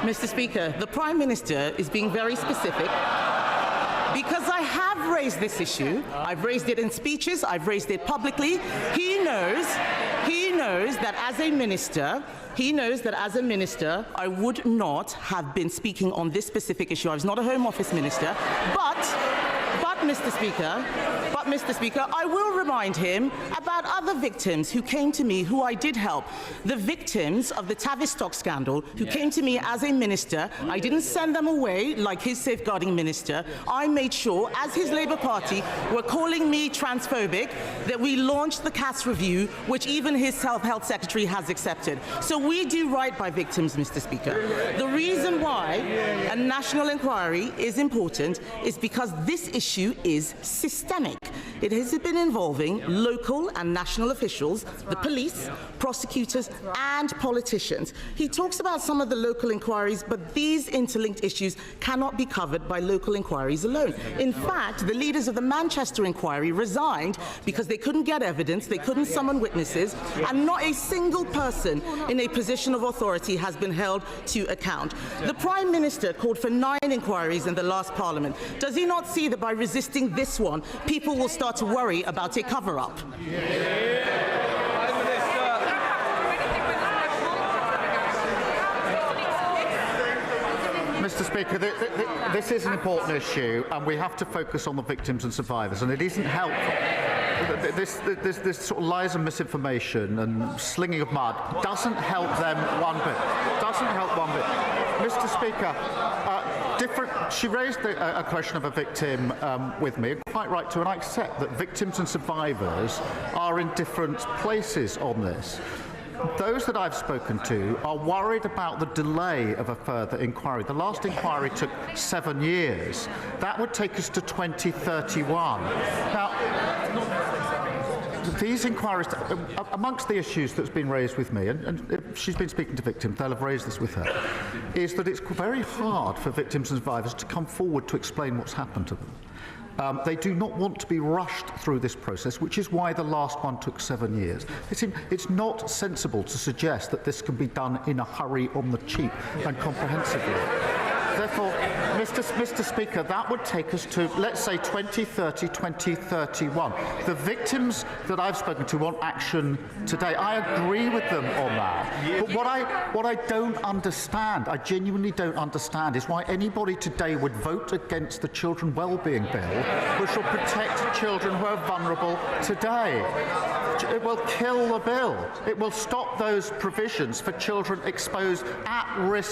Mr. Speaker, the Prime Minister is being very specific because I have raised this issue. I've raised it in speeches. I've raised it publicly. He knows that as a minister, I would not have been speaking on this specific issue. I was not a Home Office minister, but Mr. Speaker, I will remind him about other victims who came to me who I did help. The victims of the Tavistock scandal who came to me as a minister. I didn't send them away like his safeguarding minister. I made sure, as his Labour Party were calling me transphobic, that we launched the CAS review, which even his health secretary has accepted. So we do right by victims, Mr. Speaker. The reason why a national inquiry is important is because this issue is systemic. It has been involving local and national officials, the police, prosecutors, and politicians. He talks about some of the local inquiries, but these interlinked issues cannot be covered by local inquiries alone. In fact, the leaders of the Manchester inquiry resigned because they couldn't get evidence, they couldn't summon witnesses, and not a single person in a position of authority has been held to account. The Prime Minister called for 9 inquiries in the last Parliament. Does he not see that by resisting this one, people will start to worry about a cover-up? Mr. Speaker, this is an important issue, and we have to focus on the victims and survivors, and it isn't helpful. This sort of lies and misinformation and slinging of mud doesn't help them one bit. Doesn't help one bit. Mr. Speaker, she raised a question of a victim with me, quite right to, and I accept that victims and survivors are in different places on this. Those that I've spoken to are worried about the delay of a further inquiry. The last inquiry took 7 years. That would take us to 2031. Now, these inquiries, amongst the issues that's been raised with me, and she's been speaking to victims, they'll have raised this with her, is that it's very hard for victims and survivors to come forward to explain what's happened to them. They do not want to be rushed through this process, which is why the last one took 7 years. It's not sensible to suggest that this can be done in a hurry, on the cheap, and comprehensively. Therefore, Mr. Speaker, that would take us to, let's say, 2030, 2031. The victims that I've spoken to want action today. I agree with them on that. But what I don't understand, I genuinely don't understand, is why anybody today would vote against the Children Wellbeing Bill, which will protect children who are vulnerable today. It will kill the bill. It will stop those provisions for children exposed at risk